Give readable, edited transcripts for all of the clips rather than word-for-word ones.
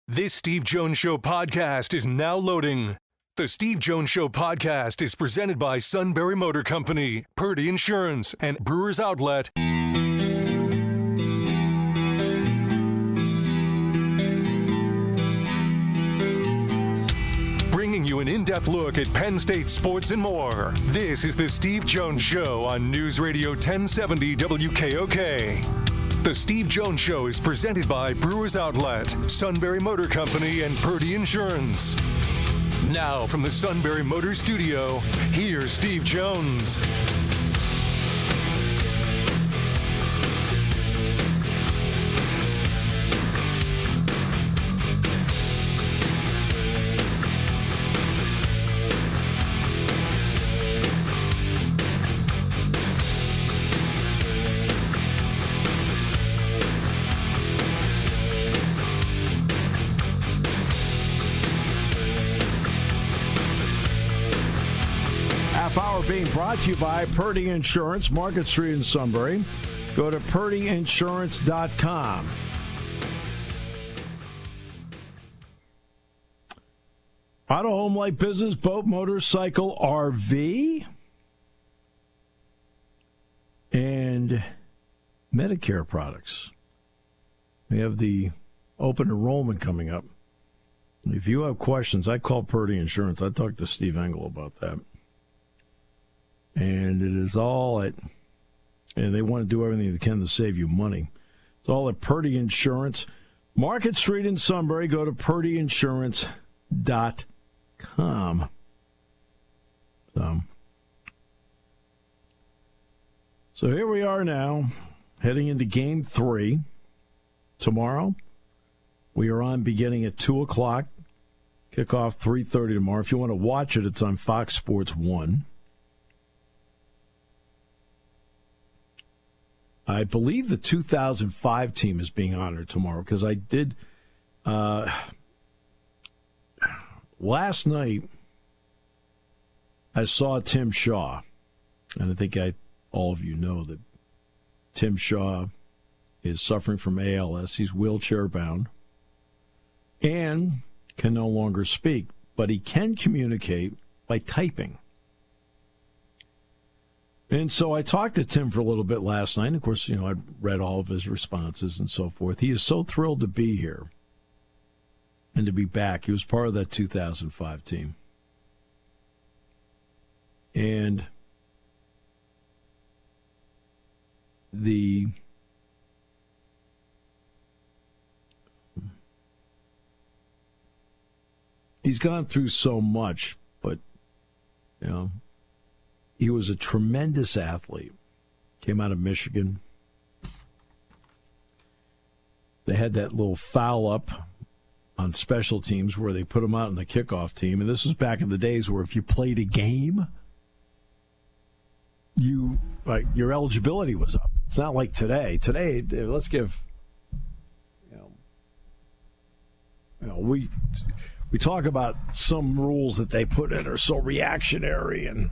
This Steve Jones Show podcast is now loading. The Steve Jones Show podcast is presented by Sunbury Motor Company, Purdy Insurance, and Brewers Outlet. Bringing you an in-depth look at Penn State sports and more. This is the Steve Jones Show on News Radio 1070 WKOK. The Steve Jones Show is presented by Brewers Outlet, Sunbury Motor Company, and Purdy Insurance. Now, from the Sunbury Motor Studio, here's Steve Jones. Being brought to you by Purdy Insurance, Market Street in Sunbury. Go to purdyinsurance.com. Auto, home, life, business, boat, motorcycle, RV, and Medicare products. We have the open enrollment coming up. If you have questions, I call Purdy Insurance. I talked to Steve Engel about that. And it is all at, and they want to do everything they can to save you money. It's all at Purdy Insurance. Market Street in Sunbury. Go to purdyinsurance.com. So here we are now, heading into Game 3. Tomorrow, we are on beginning at 2 o'clock. Kickoff 3:30 tomorrow. If you want to watch it, it's on Fox Sports 1. I believe the 2005 team is being honored tomorrow because I did last night. I saw Tim Shaw, and I think all of you know that Tim Shaw is suffering from ALS. He's wheelchair bound and can no longer speak, but he can communicate by typing. And so I talked to Tim for a little bit last night. Of course, I read all of his responses and so forth. He is so thrilled to be here and to be back. He was part of that 2005 team. And he's gone through so much, but, he was a tremendous athlete. Came out of Michigan. They had that little foul up on special teams where they put him out in the kickoff team. And this was back in the days where if you played a game, your eligibility was up. It's not like today. Today, let's give, we talk about some rules that they put in are so reactionary and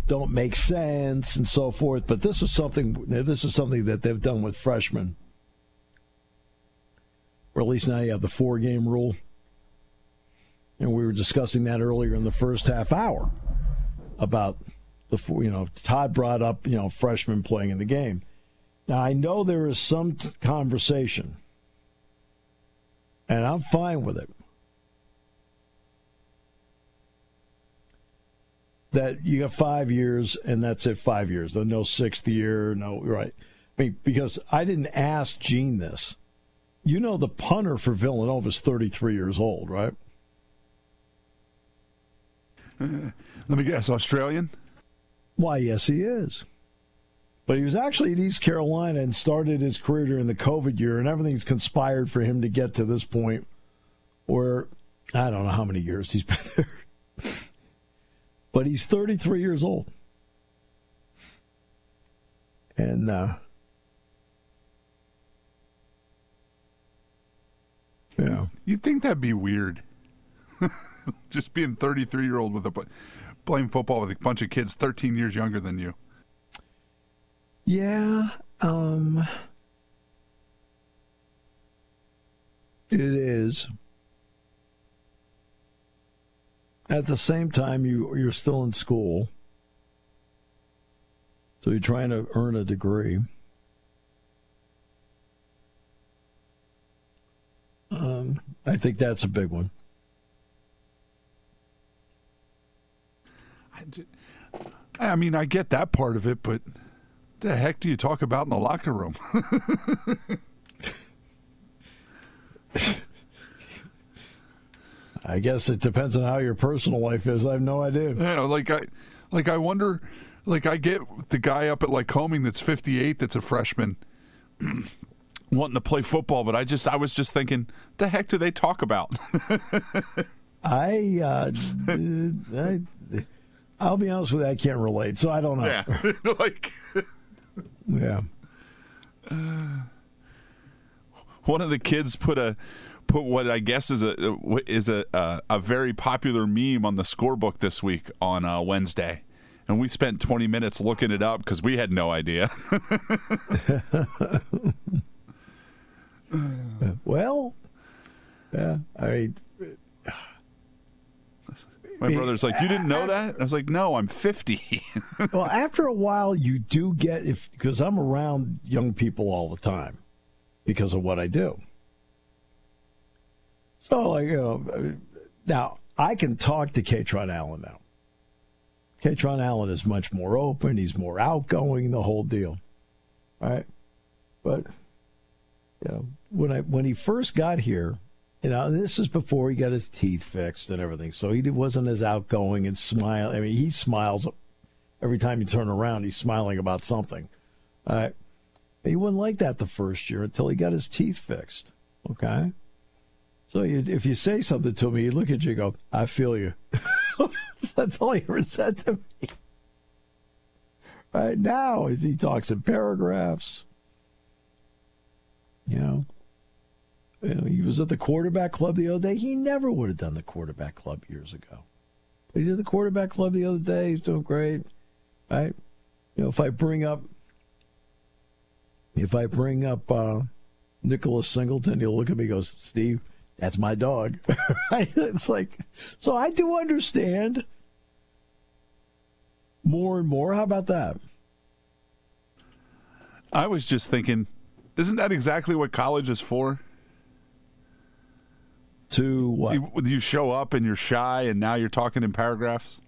don't make sense and so forth, but this is something that they've done with freshmen. Or at least now you have the 4-game rule. And we were discussing that earlier in the first half hour about Todd brought up, freshmen playing in the game. Now I know there is some conversation, and I'm fine with it, that you got 5 years, and that's it, 5 years. No 6th year, no, right. I mean, because I didn't ask Gene this. The punter for Villanova is 33 years old, right? Let me guess, Australian? Why, yes, he is. But he was actually at East Carolina and started his career during the COVID year, and everything's conspired for him to get to this point where I don't know how many years he's been there. But he's 33 years old. And You'd think that'd be weird. Just being 33-year-old with playing football with a bunch of kids 13 years younger than you. Yeah, it is. at the same time, you're still in school. So you're trying to earn a degree. I think that's a big one. I mean, I get that part of it, but the heck do you talk about in the locker room? I guess it depends on how your personal life is. I have no idea. Yeah, I wonder, I get the guy up at Lycoming that's 58, that's a freshman, wanting to play football, but I was just thinking, the heck do they talk about? I'll be honest with you, I can't relate, so I don't know. Yeah, yeah. One of the kids put what I guess is a very popular meme on the scorebook this week on Wednesday, and we spent 20 minutes looking it up because we had no idea. Well, yeah, I mean, my brother's like, you didn't know that? I was like, no, I'm 50. Well, after a while, you do get, because I'm around young people all the time because of what I do. So, now I can talk to Katron Allen now. Katron Allen is much more open. He's more outgoing, the whole deal. All right. But, when he first got here, this is before he got his teeth fixed and everything. So he wasn't as outgoing and smile. I mean, he smiles every time you turn around. He's smiling about something. All right. He wasn't like that the first year until he got his teeth fixed. Okay. So if you say something to me, he'd look at you and go, I feel you. That's all he ever said to me. Right now, he talks in paragraphs. He was at the quarterback club the other day. He never would have done the quarterback club years ago. But he did the quarterback club the other day. He's doing great. Right? If I bring up Nicholas Singleton, he'll look at me and goes, Steve, that's my dog. It's like, so I do understand more and more. How about that? I was just thinking, isn't that exactly what college is for? To what? You show up and you're shy, and now you're talking in paragraphs.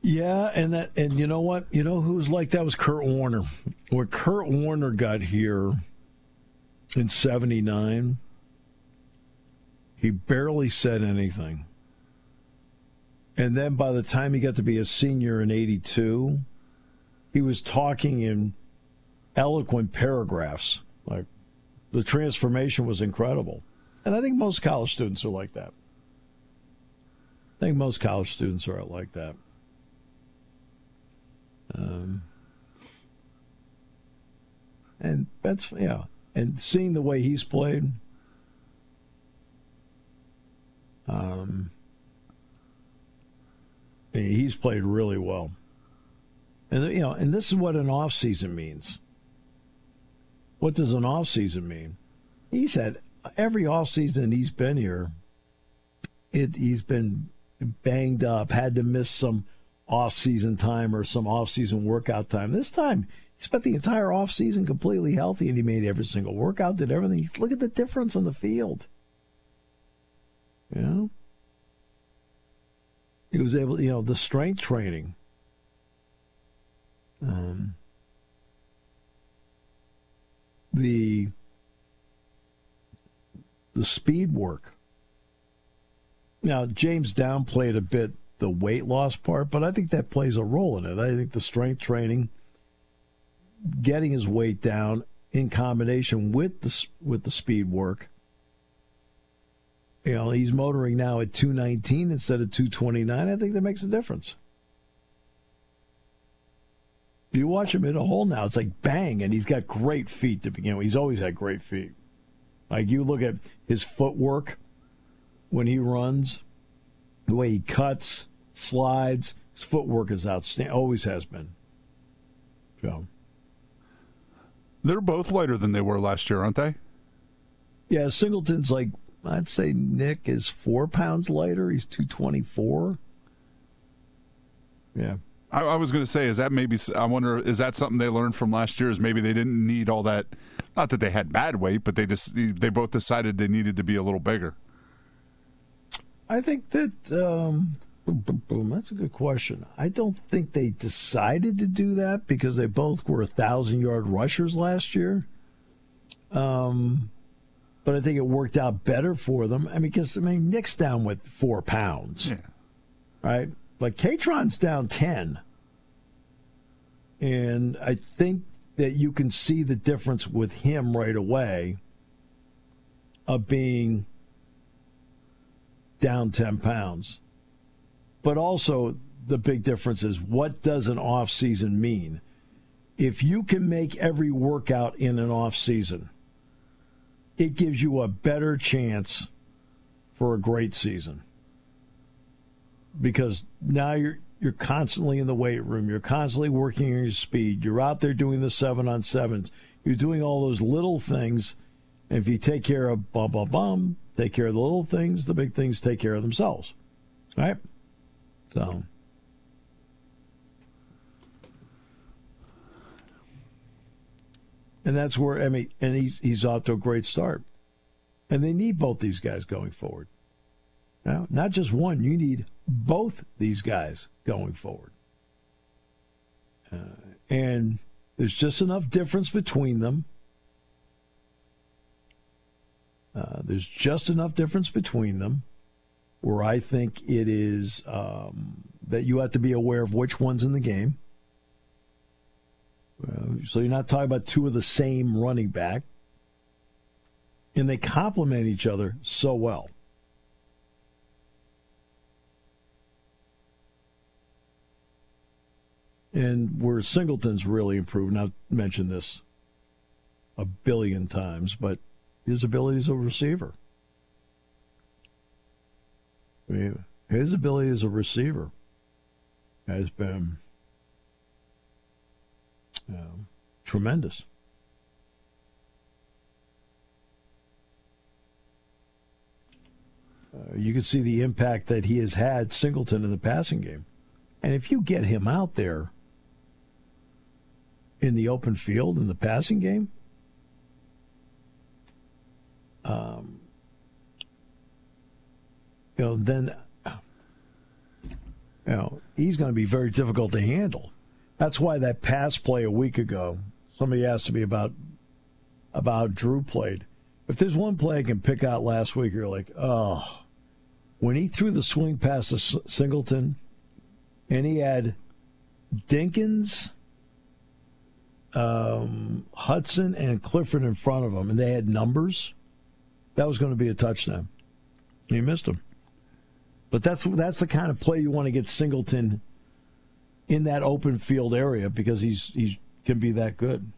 Yeah, and you know what? You know who's like that was Kurt Warner. When Kurt Warner got here in '79, he barely said anything. And then by the time he got to be a senior in '82, he was talking in eloquent paragraphs. Like, the transformation was incredible. And I think most college students are like that. And that's, and seeing the way he's played, he's played really well. And, and this is what an off season means. What does an off season mean? He said every off season he's been here, he's been banged up, had to miss some off season time or some off season workout time. This time he spent the entire off season completely healthy, and he made every single workout, did everything. Look at the difference on the field. He was able, the strength training. The speed work. Now, James downplayed a bit the weight loss part, but I think that plays a role in it. I think the strength training, getting his weight down in combination with the speed work. He's motoring now at 219 instead of 229. I think that makes a difference. You watch him hit a hole now, it's like bang, and he's got great feet to begin with. He's always had great feet. Like, you look at his footwork when he runs, the way he cuts, slides, his footwork is outstanding. Always has been. So, they're both lighter than they were last year, aren't they? Yeah, Singleton's like I'd say Nick is 4 pounds lighter. He's 224. Yeah. I was going to say, is that maybe, I wonder, is that something they learned from last year? Is maybe they didn't need all that, not that they had bad weight, but they both decided they needed to be a little bigger. I think that, that's a good question. I don't think they decided to do that because they both were 1,000-yard rushers last year. But I think it worked out better for them. Because Nick's down with 4 pounds. Yeah. Right? But Katron's down 10. And I think that you can see the difference with him right away of being down 10 pounds. But also the big difference is, what does an off season mean? If you can make every workout in an off season, it gives you a better chance for a great season. Because now you're constantly in the weight room. You're constantly working on your speed. You're out there doing the 7-on-7s. You're doing all those little things. And if you take care of take care of the little things, the big things take care of themselves. All right? So. And that's where, and he's off to a great start. And they need both these guys going forward. Now, not just one, you need both these guys going forward. And there's just enough difference between them. There's just enough difference between them where I think it is that you have to be aware of which one's in the game. So you're not talking about two of the same running back. And they complement each other so well. And where Singleton's really improved, and I've mentioned this a billion times, but his ability as a receiver. His ability as a receiver has been tremendous. You can see the impact that he has had, Singleton, in the passing game. And if you get him out there in the open field in the passing game, then he's going to be very difficult to handle. That's why that pass play a week ago, somebody asked me about how Drew played. If there's one play I can pick out last week, you're like, oh, when he threw the swing pass to Singleton, and he had Dinkins, Hudson, and Clifford in front of him, and they had numbers, that was going to be a touchdown. He missed him. But that's the kind of play you want to get Singleton in that open field area because he can be that good.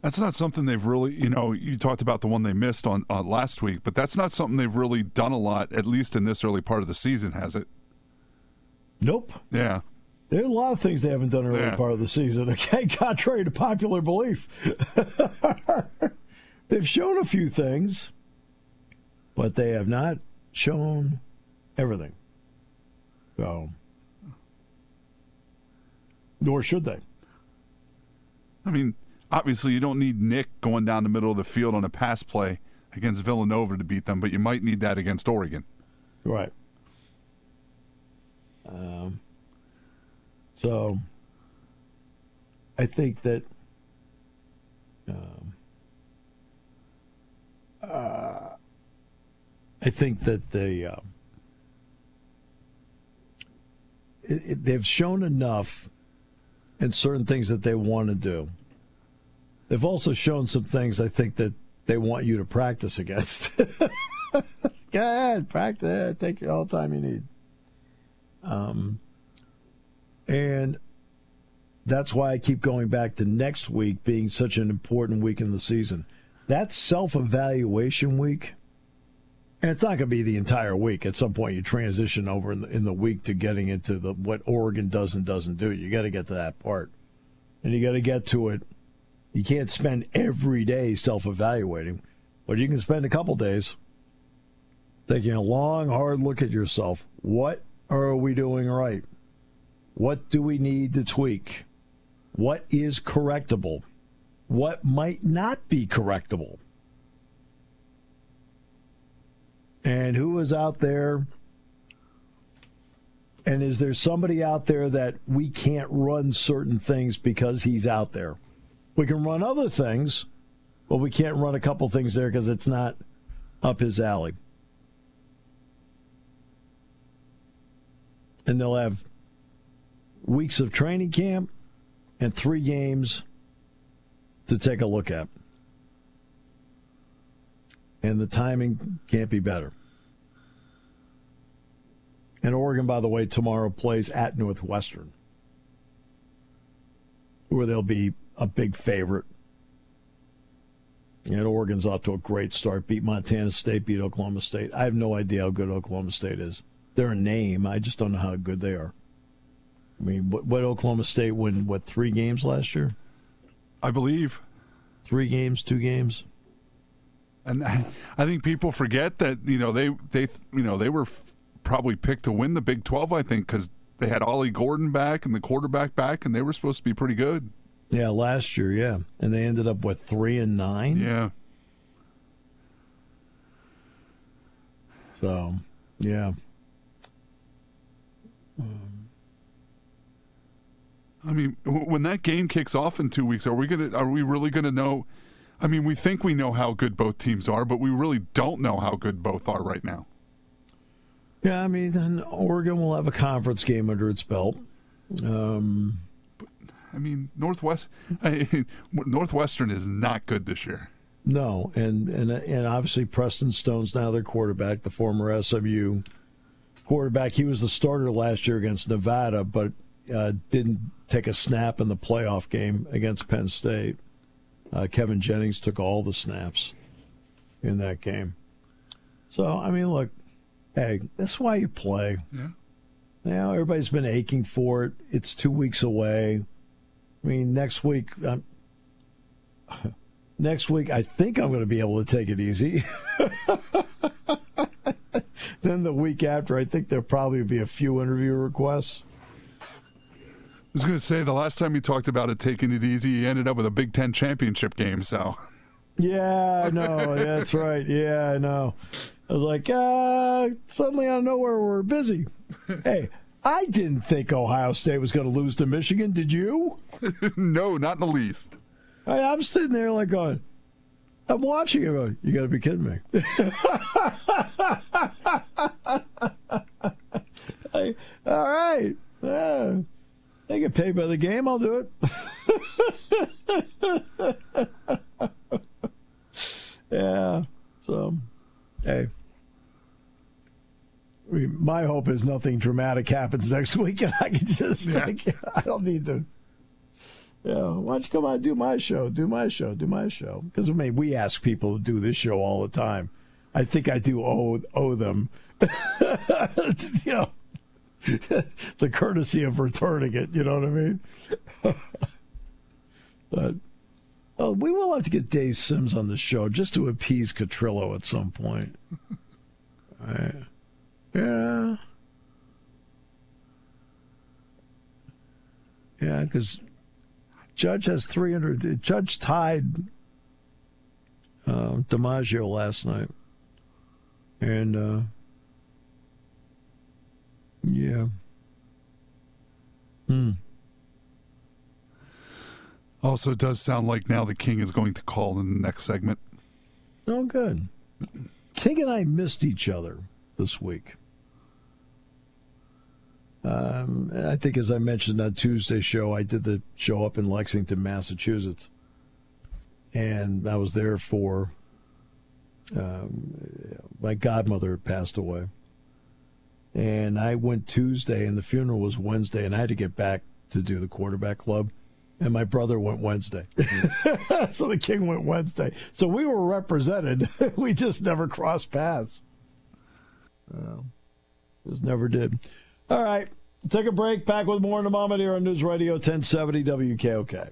That's not something they've really, you talked about the one they missed on last week, but that's not something they've really done a lot, at least in this early part of the season, has it? Nope. Yeah. There are a lot of things they haven't done early part of the season, okay, contrary to popular belief. They've shown a few things, but they have not shown everything. So, nor should they. I mean, obviously you don't need Nick going down the middle of the field on a pass play against Villanova to beat them, but you might need that against Oregon. Right. So, I think that they've shown enough in certain things that they want to do. They've also shown some things I think that they want you to practice against. Go ahead, practice. Take all the time you need. And that's why I keep going back to next week being such an important week in the season. That's self-evaluation week. And it's not going to be the entire week. At some point, you transition over in the week to getting into what Oregon does and doesn't do. You got to get to that part. and you got to get to it. You can't spend every day self-evaluating, but you can spend a couple days taking a long, hard look at yourself. What are we doing right? What do we need to tweak? What is correctable? What might not be correctable? And who is out there? And is there somebody out there that we can't run certain things because he's out there? We can run other things, but we can't run a couple things there because it's not up his alley. And they'll have weeks of training camp and 3 games to take a look at. And the timing can't be better. And Oregon, by the way, tomorrow plays at Northwestern, where they'll be a big favorite. And Oregon's off to a great start. Beat Montana State, beat Oklahoma State. I have no idea how good Oklahoma State is. They're a name. I just don't know how good they are. I mean, what Oklahoma State win, 3 games last year? I believe. 3 games, 2 games. And I think people forget that, they were probably picked to win the Big 12, I think, because they had Ollie Gordon back and the quarterback back, and they were supposed to be pretty good. Yeah, last year, yeah. And they ended up, 3-9? Yeah. So, yeah. I mean, when that game kicks off in 2 weeks, are we really gonna know? I mean, we think we know how good both teams are, but we really don't know how good both are right now. Yeah, I mean, then Oregon will have a conference game under its belt. I mean, Northwestern is not good this year. No, and obviously Preston Stone's now their quarterback, the former SMU quarterback. He was the starter last year against Nevada, but didn't take a snap in the playoff game against Penn State. Kevin Jennings took all the snaps in that game. So, I mean, look, hey, that's why you play. Yeah. Now, everybody's been aching for it. It's 2 weeks away. I mean, next week, I think I'm going to be able to take it easy. Then the week after, I think there'll probably be a few interview requests. I was going to say, the last time you talked about it taking it easy, you ended up with a Big Ten championship game, so. Yeah, I know. That's right. Yeah, I know. I was like, suddenly out of nowhere, we're busy. Hey, I didn't think Ohio State was going to lose to Michigan. Did you? No, not in the least. I'm sitting there like going, I'm watching it. Going, you got to be kidding me. All right. They get paid by the game. I'll do it. Yeah. So, hey. I mean, my hope is nothing dramatic happens next week, and I can just think, I don't need to. Yeah, why don't you come on and do my show? Because, I mean, we ask people to do this show all the time. I think I do owe them, the courtesy of returning it. You know what I mean? But we will have to get Dave Sims on the show just to appease Catrillo at some point. All right. Yeah. Yeah, because Judge has 300. Judge tied DiMaggio last night. And, yeah. Also, it does sound like now the King is going to call in the next segment. Oh, good. King and I missed each other this week. I think, as I mentioned on Tuesday's show, I did the show up in Lexington, Massachusetts. And I was there for my godmother had passed away. And I went Tuesday, and the funeral was Wednesday, and I had to get back to do the quarterback club. And my brother went Wednesday. So the King went Wednesday. So we were represented. We just never crossed paths. Just never did. All right. Take a break. Back with more in a moment here on News Radio 1070 WKOK.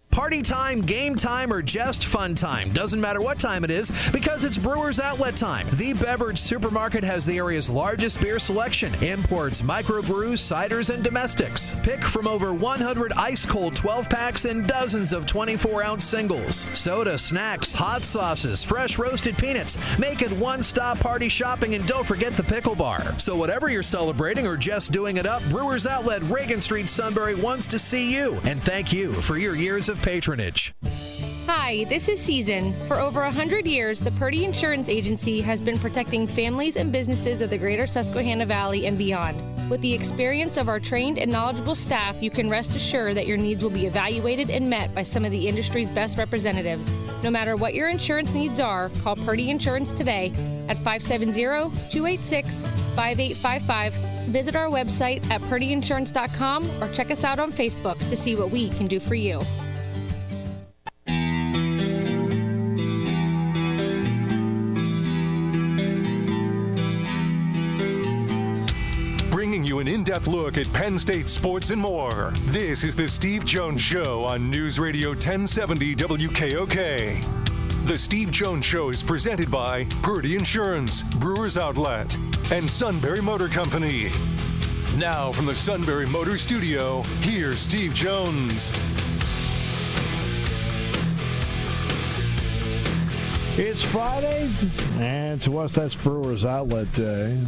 Party time, game time, or just fun time. Doesn't matter what time it is because it's Brewers Outlet time. The Beverage Supermarket has the area's largest beer selection. Imports, microbrews, ciders, and domestics. Pick from over 100 ice-cold 12-packs and dozens of 24-ounce singles. Soda, snacks, hot sauces, fresh roasted peanuts. Make it one-stop party shopping, and don't forget the pickle bar. So whatever you're celebrating or just doing it up, Brewers Outlet, Reagan Street, Sunbury wants to see you. And thank you for your years of patronage. Hi, this is Season. For over 100 years, the Purdy Insurance Agency has been protecting families and businesses of the greater Susquehanna Valley and beyond. With the experience of our trained and knowledgeable staff, you can rest assured that your needs will be evaluated and met by some of the industry's best representatives. No matter what your insurance needs are, call Purdy Insurance today at 570-286-5855. Visit our website at purdyinsurance.com or check us out on Facebook to see what we can do for you. Bringing you an in-depth look at Penn State sports and more. This is the Steve Jones Show on News Radio 1070 WKOK. The Steve Jones Show is presented by Purdy Insurance, Brewers Outlet, and Sunbury Motor Company. Now from the Sunbury Motor Studio, here's Steve Jones. It's Friday, and to us, that's Brewers Outlet Day.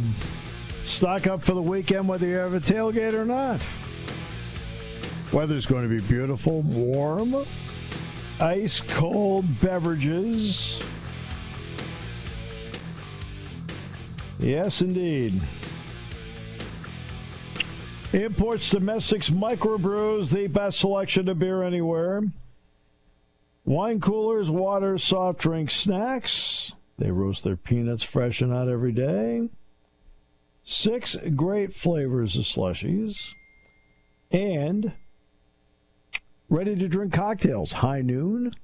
Stock up for the weekend, whether you have a tailgate or not. Weather's going to be beautiful, warm, ice-cold beverages. Yes, indeed. Imports, domestics, microbrews, the best selection of beer anywhere. Wine coolers, water, soft drinks, snacks. They roast their peanuts fresh and hot every day. 6 great flavors of slushies. And ready-to-drink cocktails. High Noon,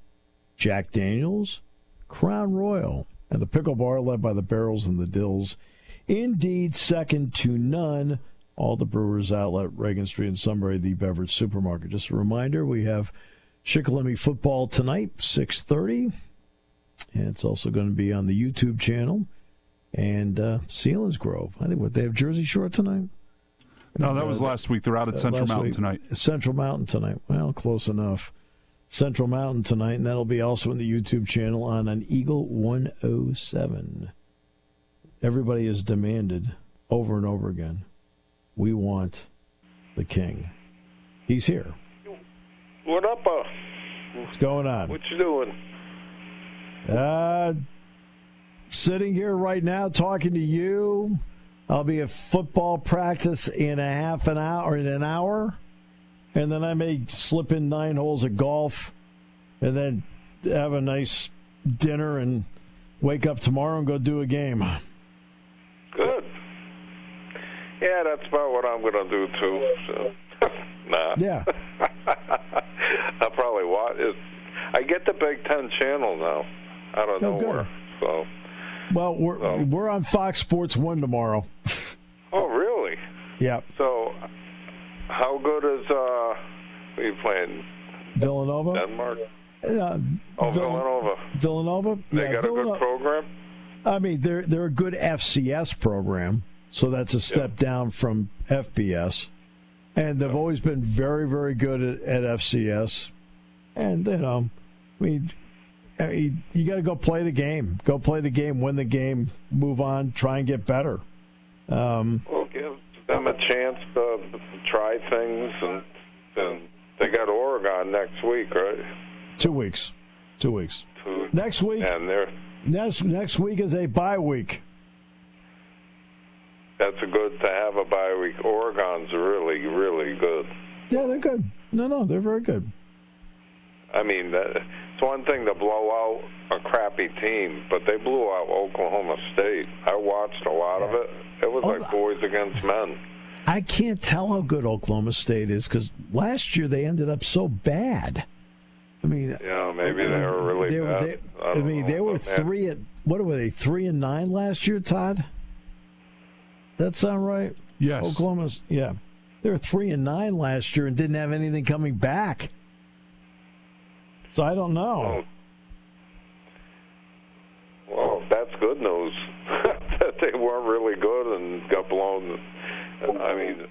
Jack Daniels, Crown Royal, and the pickle bar led by the Barrels and the Dills. Indeed, second to none. All the Brewers Outlet, Reagan Street and Sunbury, the Beverage Supermarket. Just a reminder, we have Shikellamy football tonight, 6:30. And it's also going to be on the YouTube channel. And Selinsgrove. I think, they have Jersey Shore tonight? No, that was last week. They're out at Central Mountain tonight. Central Mountain tonight. Well, close enough. Central Mountain tonight, and that'll be also in the YouTube channel on an Eagle 107. Everybody has demanded over and over again, we want the king. He's here. What up, What's going on? What you doing? Sitting here right now talking to you. I'll be at football practice in an hour, and then I may slip in 9 holes of golf, and then have a nice dinner and wake up tomorrow and go do a game. Good. Yeah, that's about what I'm going to do too. So, nah. Yeah. I'll probably watch it. I get the Big Ten channel now. I don't know good. where. So. Well, we're on Fox Sports 1 tomorrow. Oh, really? Yeah. So, how good is are you playing? Villanova? Denmark? Villanova. Villanova? They got a good program? I mean, they're a good FCS program, so that's a step down from FBS. And they've always been very, very good at FCS. And, you got to go play the game. Go play the game, win the game, move on, try and get better. Well, give them a chance to try things, and they got Oregon next week, right? 2 weeks. Next week. And next week is a bye week. That's good to have a bye week. Oregon's really, really good. Yeah, they're good. No, they're very good. I mean, it's one thing to blow out a crappy team, but they blew out Oklahoma State. I watched a lot of it. It was like boys against men. I can't tell how good Oklahoma State is because last year they ended up so bad. I mean, yeah, maybe they were really bad. They were 3-9 last year, Todd? That sound right? Yes. Oklahoma's, yeah. they were 3-9 last year and didn't have anything coming back. So I don't know. Well, that's good news that they weren't really good and got blown. I mean,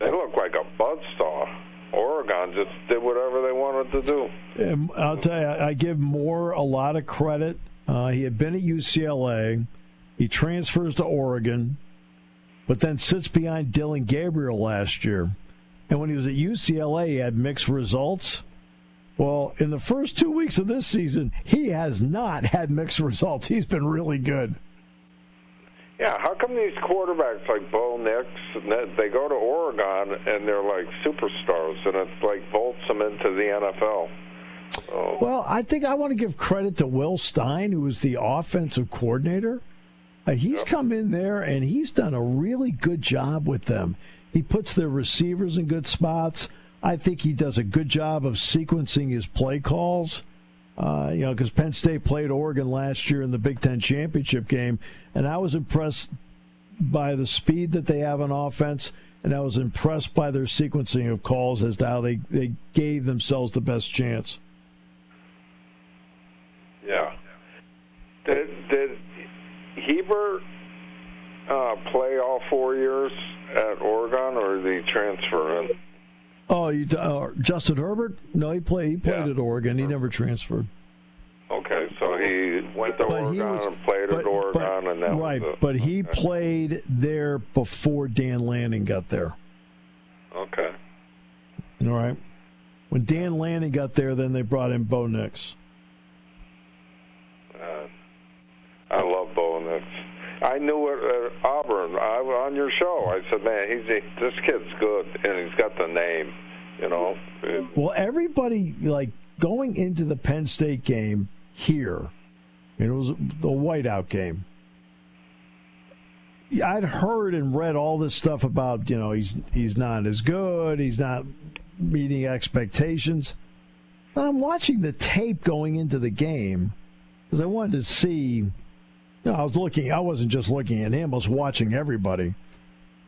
they look like a buzzsaw. Oregon just did whatever they wanted to do. And I'll tell you, I give Moore a lot of credit. He had been at UCLA. He transfers to Oregon, but then sits behind Dylan Gabriel last year. And when he was at UCLA, he had mixed results. Well, in the first 2 weeks of this season, he has not had mixed results. He's been really good. Yeah, how come these quarterbacks like Bo Nix, they go to Oregon and they're like superstars, and it's like vaults them into the NFL? So. Well, I think I want to give credit to Will Stein, who was the offensive coordinator. He's come in there and he's done a really good job with them. He puts their receivers in good spots. I think he does a good job of sequencing his play calls. Because Penn State played Oregon last year in the Big Ten championship game, and I was impressed by the speed that they have on offense, and I was impressed by their sequencing of calls as to how they gave themselves the best chance. Yeah. Did Hebert play all 4 years at Oregon, or did he transfer in? Oh, Justin Herbert? No, he played at Oregon. He never transferred. Okay, so he went to Oregon and played at Oregon, and that right. was it. But he played there before Dan Lanning got there. Okay. All right. When Dan Lanning got there, then they brought in Bo Nix. I love Bo Nix. I knew it at Auburn. On your show, I said, man, this kid's good, and he's got the name, you know. Well, everybody, like, going into the Penn State game here, and it was the whiteout game, I'd heard and read all this stuff about, he's not as good, he's not meeting expectations. I'm watching the tape going into the game because I wanted to see. I wasn't just looking at him, I was watching everybody.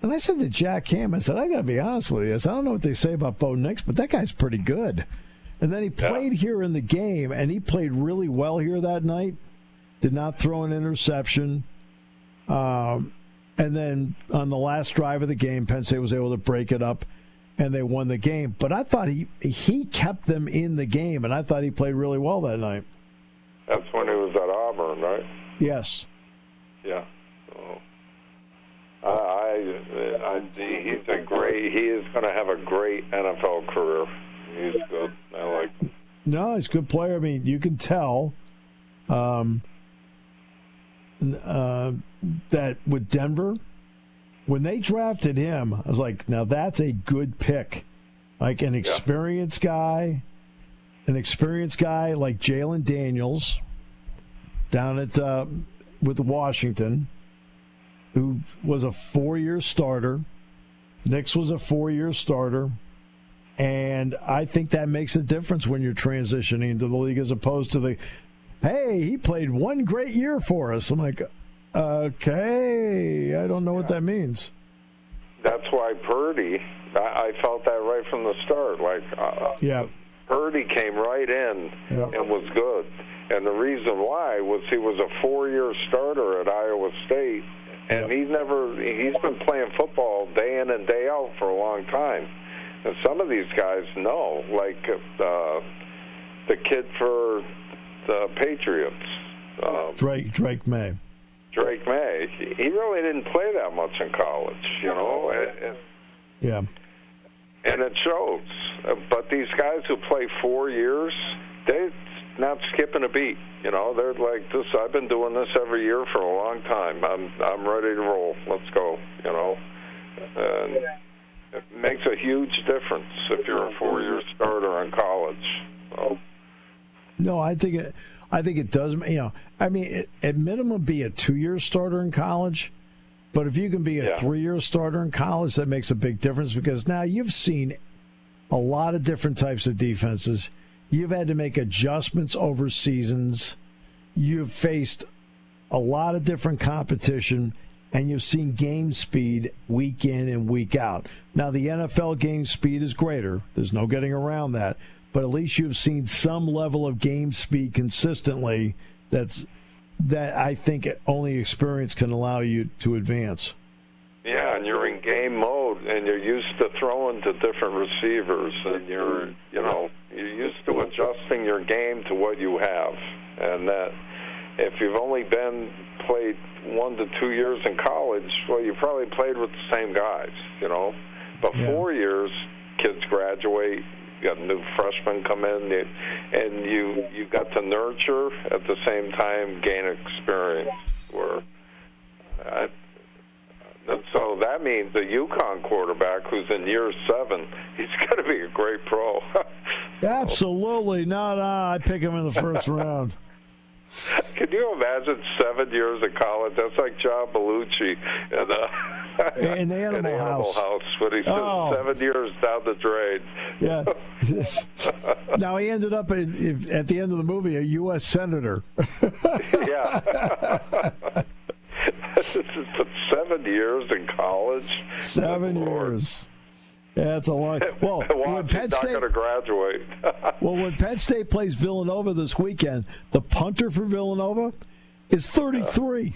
And I said to Jack Ham, I said, I got to be honest with you. I don't know what they say about Bo Nix, but that guy's pretty good. And then he played here in the game, and he played really well here that night. Did not throw an interception. And then on the last drive of the game, Penn State was able to break it up, and they won the game. But I thought he kept them in the game, and I thought he played really well that night. That's when he was at Auburn, right? Yes. Yeah. He is going to have a great NFL career. He's good. I like him. No, he's a good player. I mean, you can tell that with Denver, when they drafted him, I was like, now that's a good pick. Like an experienced guy like Jalen Daniels down at with Washington, who was a 4-year starter. Nix was a 4-year starter. And I think that makes a difference when you're transitioning into the league as opposed to hey, he played one great year for us. I'm like, okay, I don't know what that means. That's why Purdy, I felt that right from the start. Purdy came right in and was good. And the reason why was he was a 4-year starter at Iowa State, and he's been playing football day in and day out for a long time. And some of these guys know, like the kid for the Patriots. Drake May. Drake May. He really didn't play that much in college, And it shows. But these guys who play 4 years, they're not skipping a beat. They're like this. I've been doing this every year for a long time. I'm ready to roll. Let's go. And it makes a huge difference if you're a 4-year starter in college. So. No, I think it does. I mean, at minimum, be a 2-year starter in college. But if you can be a 3-year starter in college, that makes a big difference because now you've seen a lot of different types of defenses. You've had to make adjustments over seasons. You've faced a lot of different competition. and you've seen game speed week in and week out. Now, the NFL game speed is greater. There's no getting around that. But at least you've seen some level of game speed consistently that I think only experience can allow you to advance. Yeah, and you're in game mode, and you're used to throwing to different receivers, and you're used to adjusting your game to what you have. And that if you've only played 1 to 2 years in college, well, you probably played with the same guys, But 4 years, kids graduate. You got new freshmen come in, and you got to nurture at the same time gain experience. So that means the UConn quarterback, who's in year 7, he's going to be a great pro. Absolutely not. I pick him in the first round. Can you imagine 7 years of college? That's like John Belushi in the Animal House. When he spent 7 years down the drain. Yeah. Now he ended up at the end of the movie a U.S. senator. Yeah. 7 years in college. 7 years. Yeah, that's a long. Well, when Penn State not going to graduate. Well, when Penn State plays Villanova this weekend, the punter for Villanova is 33.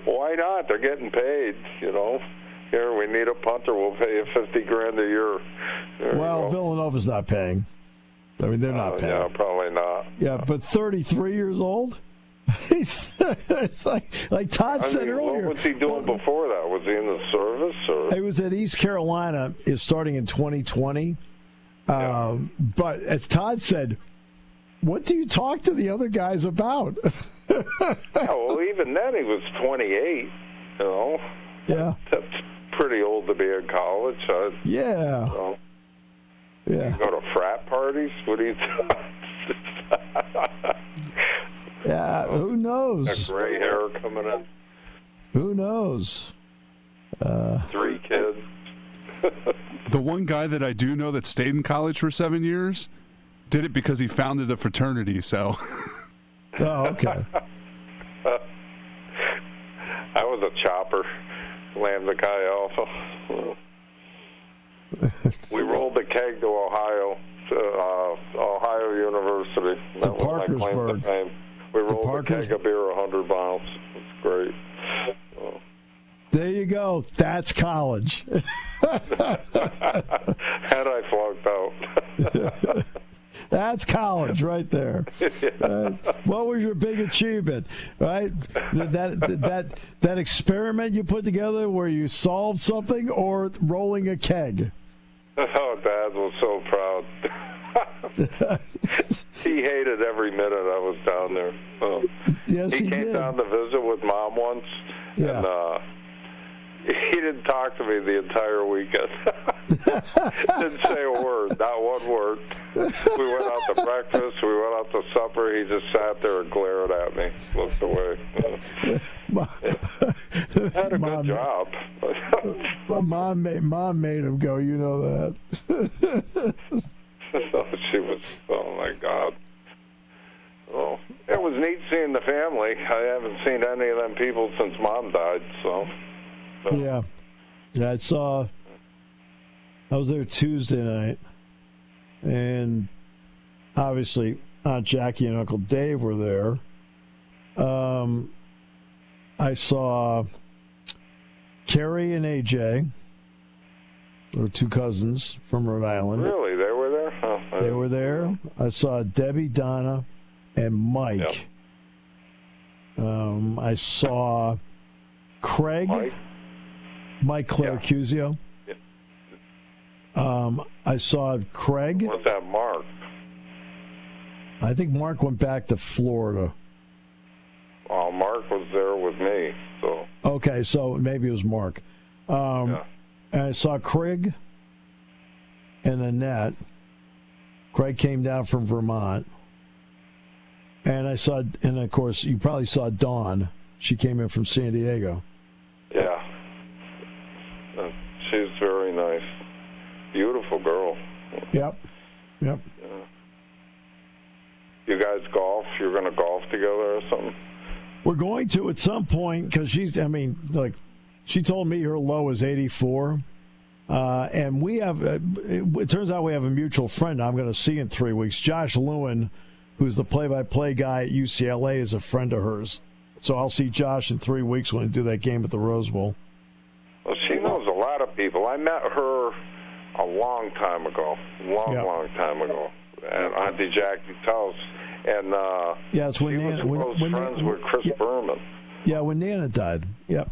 Why not? They're getting paid. Here we need a punter. We'll pay you $50,000 a year. Well, Villanova's not paying. I mean, they're not paying. Yeah, probably not. Yeah, but 33 years old. It's like Todd said earlier. What was he doing before that? Was he in the service? Or? He was at East Carolina. Is starting in 2020. But as Todd said, what do you talk to the other guys about? Well, even then he was 28. Yeah, that's pretty old to be in college. Yeah. Yeah. You go to frat parties? What do you do? Yeah, who knows? That gray hair coming in. Who knows? 3 kids. The one guy that I do know that stayed in college for 7 years did it because he founded a fraternity, so. Oh, okay. I was a chopper. Lambda Chi Alpha. We rolled the keg to Ohio University. To Parkersburg. We rolled the keg of beer 100 miles. It's great. There you go. That's college. And I flunked out. That's college right there. What was your big achievement, right? That experiment you put together where you solved something, or rolling a keg? Oh, Dad was so proud. He hated every minute I was down there. Yes, he came did. down to visit with Mom once, and he didn't talk to me the entire weekend. Didn't say a word, not one word. We went out to breakfast, we went out to supper. He just sat there and glared at me, looked away. Had a good job. Mom made him go. You know that. She was. Oh my God. Oh, it was neat seeing the family. I haven't seen any of them people since Mom died. So. Yeah, I was there Tuesday night, and obviously Aunt Jackie and Uncle Dave were there. I saw Carrie and AJ, or 2 cousins from Rhode Island. Really, they were there? Oh, they were there. I saw Debbie, Donna, and Mike. Yep. I saw Craig. Mike Claracuzio. Yeah. I saw Craig. What's that, Mark? I think Mark went back to Florida. Oh, Mark was there with me. So. Okay, so maybe it was Mark. And I saw Craig and Annette. Craig came down from Vermont. And of course, you probably saw Dawn. She came in from San Diego. Yeah. She's very nice. Beautiful girl. Yep. Yeah. you guys golf? You're going to golf together or something? We're going to at some point because she told me her low is 84. And we have, it turns out we have a mutual friend I'm going to see in 3 weeks. Josh Lewin, who's the play-by-play guy at UCLA, is a friend of hers. So I'll see Josh in 3 weeks when we do that game at the Rose Bowl. Well, she knows a lot of people. I met her a long time ago, long time ago, at Auntie Jackie's house. And it's when she was close friends with Chris Berman. Yeah, when Nana died. Yep.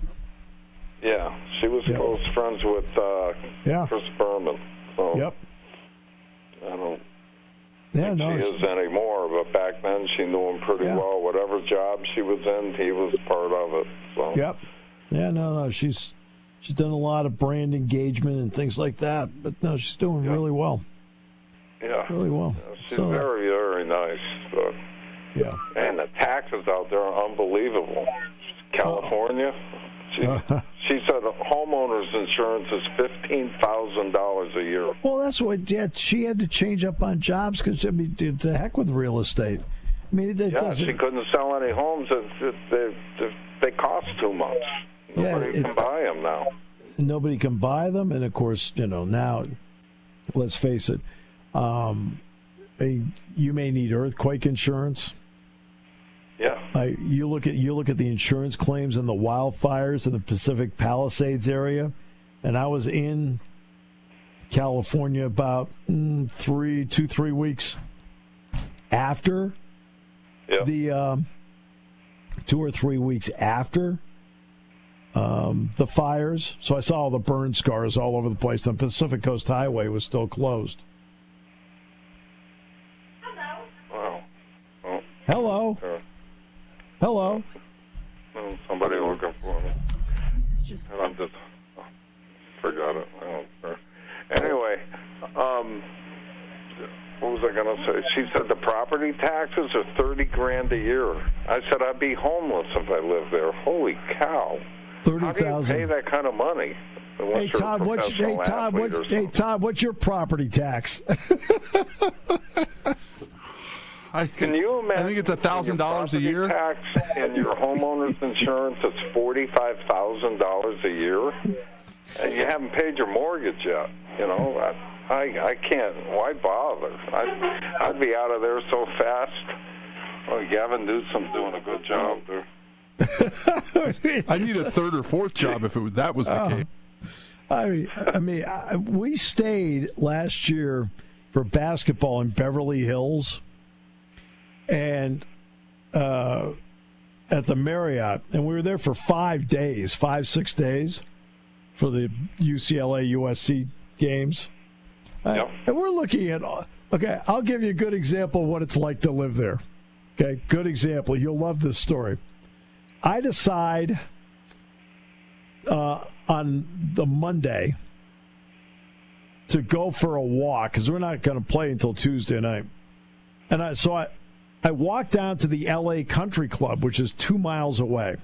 Yeah, she was close friends with Chris Berman. So yep. I don't think she is anymore, but back then she knew him pretty well. Whatever job she was in, he was part of it. So. Yep. Yeah, no, she's done a lot of brand engagement and things like that, but no, she's doing really well. Yeah. Really well. Yeah, she's very, very nice. But, and the taxes out there are unbelievable. California, she said homeowners insurance is $15,000 a year. Well, that's what she had to change up on jobs because, the heck with real estate. I mean, she couldn't sell any homes. They cost too much. Nobody can buy them now. Nobody can buy them, and of course, now, let's face it, you may need earthquake insurance. Yeah. You look at the insurance claims and the wildfires in the Pacific Palisades area, and I was in California about 3 weeks after the 2 or 3 weeks after the fires. So I saw all the burn scars all over the place. The Pacific Coast Highway was still closed. Wow. Oh. Hello. Hello. Somebody looking for me. I'm just forgot it. I don't care. Anyway, what was I going to say? She said the property taxes are $30,000 a year. I said I'd be homeless if I lived there. Holy cow! $30,000. How do you pay that kind of money? Hey Todd, what's your property tax? Can you imagine? I think it's $1,000 a year. Tax and your homeowner's insurance is $45,000 a year, and you haven't paid your mortgage yet. I can't. Why bother? I'd be out of there so fast. Well, Gavin Newsom's doing a good job there. I need a third or fourth job if that was the case. I mean, we stayed last year for basketball in Beverly Hills. And at the Marriott, and we were there for 5 days, 6 days for the UCLA-USC games. And we're looking at, I'll give you a good example of what it's like to live there. Okay, good example. You'll love this story. I decide on the Monday to go for a walk because we're not going to play until Tuesday night. And I walked down to the LA Country Club, which is 2 miles away,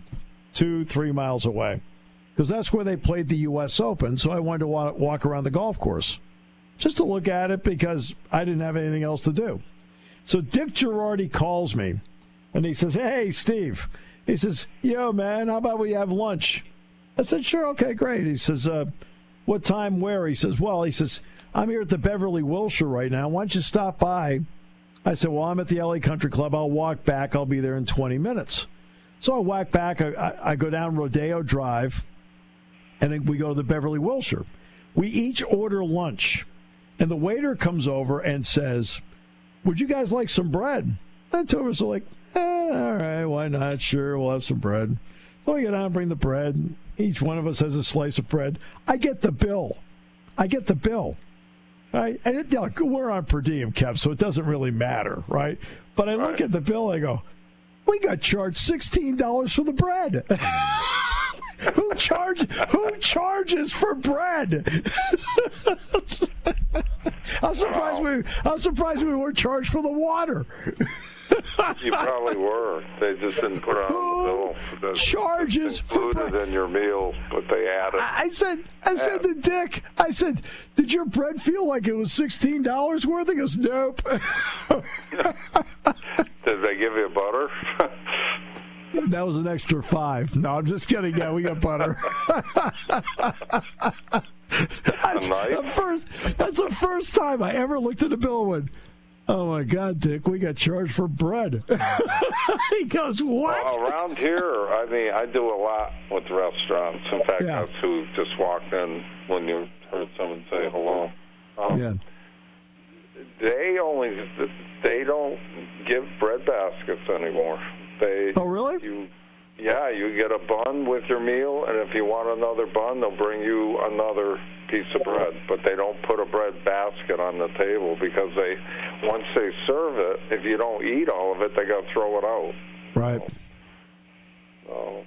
3 miles away, because that's where they played the U.S. Open. So I wanted to walk around the golf course just to look at it because I didn't have anything else to do. So Dick Girardi calls me, and he says, "Hey, Steve." He says, "Yo, man, how about we have lunch?" I said, "Sure, okay, great." He says, "What time, where?" He says, "I'm here at the Beverly Wilshire right now. Why don't you stop by?" I said, "Well, I'm at the LA Country Club. I'll walk back. I'll be there in 20 minutes. So I walk back. I go down Rodeo Drive, and then we go to the Beverly Wilshire. We each order lunch, and the waiter comes over and says, "Would you guys like some bread?" And two of us are like, all right, why not? Sure, we'll have some bread. So we go down and bring the bread. Each one of us has a slice of bread. I get the bill. Right? And look, we're on per diem, Kev, so it doesn't really matter, right? But I look at the bill, I go, we got charged $16 for the bread. Who charges for bread? I'm surprised we weren't charged for the water. You probably were. They just didn't put it on the bill. Charges included in your meal, but they added. I said to Dick, did your bread feel like it was $16 worth? He goes, nope. Did they give you butter? That was an extra $5. No, I'm just kidding. Yeah, we got butter. That's the first time I ever looked at the bill and went, oh, my God, Dick, we got charged for bread. He goes, what? Well, around here, I mean, I do a lot with restaurants. In fact, that's who just walked in when you heard someone say hello. They don't give bread baskets anymore. Oh, really? You get a bun with your meal, and if you want another bun, they'll bring you another piece of bread. But they don't put a bread basket on the table because once they serve it, if you don't eat all of it, they got to throw it out. Right. So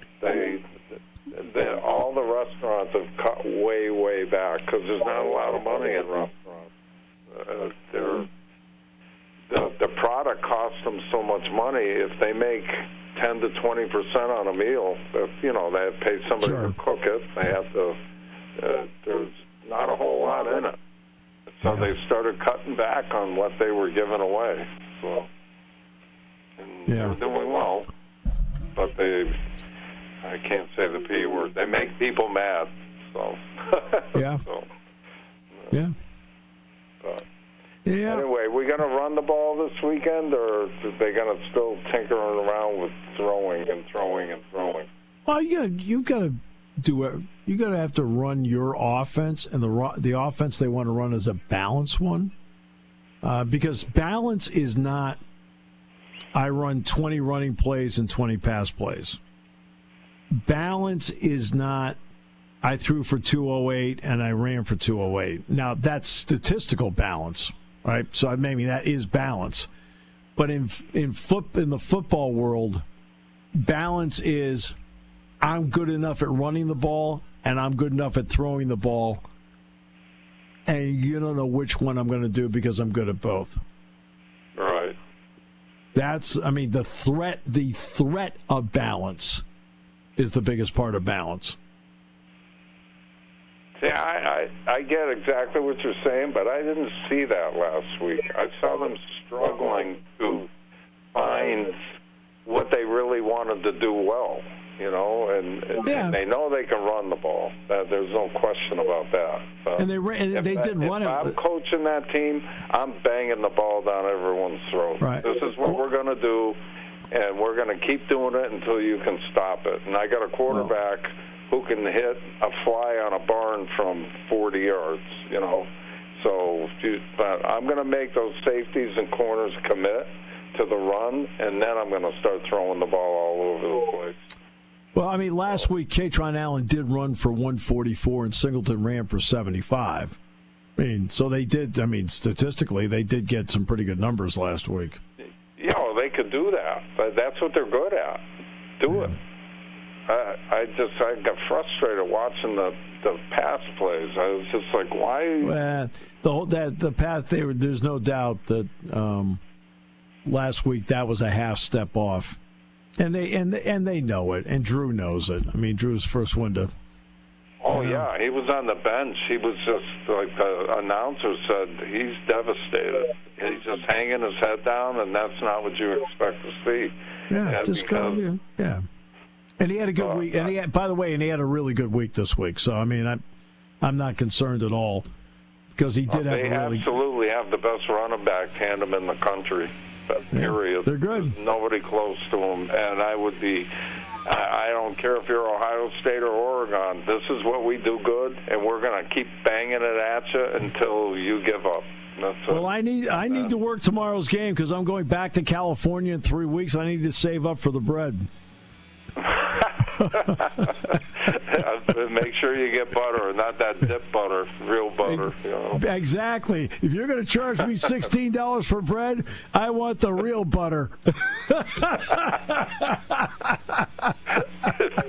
all the restaurants have cut way, way back because there's not a lot of money in restaurants. The product costs them so much money. If they make 10 to 20% on a meal, if they have to pay somebody to cook it, they have to. There's not a whole lot in it, so they started cutting back on what they were giving away. So, they're doing well, but I can't say the P word. They make people mad. So Anyway, we going to run the ball this weekend, or are they going to still tinker around with throwing? Well, you got to do it. You got to have to run your offense, and the offense they want to run is a balanced one, because balance is not. I run 20 running plays and 20 pass plays. Balance is not. I threw for 208 and I ran for 208. Now that's statistical balance. Right, so maybe that is balance, but in the football world, balance is I'm good enough at running the ball and I'm good enough at throwing the ball, and you don't know which one I'm going to do because I'm good at both. Right. The threat of balance is the biggest part of balance. Yeah, I get exactly what you're saying, but I didn't see that last week. I saw them struggling to find what they really wanted to do well, and they know they can run the ball. There's no question about that. And they did run it. If I'm coaching that team, I'm banging the ball down everyone's throat. Right. This is what we're going to do, and we're going to keep doing it until you can stop it. And I got a quarterback who can hit a fly on a barn from 40 yards, So but I'm going to make those safeties and corners commit to the run, and then I'm going to start throwing the ball all over the place. Well, last week, Katron Allen did run for 144, and Singleton ran for 75. So they did, statistically, they did get some pretty good numbers last week. They could do that. That's what they're good at. Do it. I got frustrated watching the pass plays. I was just like, why? Well, the pass, there's no doubt that last week that was a half step off, and they know it, and Drew knows it. Drew's first one to. Oh yeah, he was on the bench. He was just like the announcer said. He's devastated. He's just hanging his head down, and that's not what you expect to see. Yeah, just go. Yeah. And he had a good week. And he had a really good week this week. So I'm not concerned at all because he did have. They absolutely have the best running back tandem in the country. Period. They're good. There's nobody close to them, and I would be. I don't care if you're Ohio State or Oregon. This is what we do good, and we're going to keep banging it at you until you give up. Well, I need to work tomorrow's game because I'm going back to California in 3 weeks. I need to save up for the bread. Make sure you get butter, not that dip butter, real butter. Exactly. If you're going to charge me $16 for bread, I want the real butter.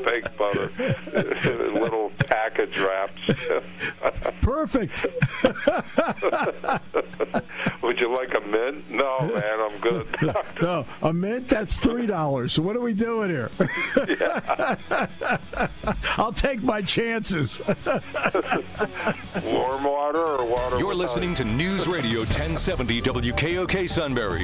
Fake butter, little tack package wraps. Perfect. Would you like a mint? No, man, I'm good. No, a mint, that's $3. So what are we doing here? I'll take my chances. Warm water or water? You're listening to News Radio 1070 WKOK Sunbury.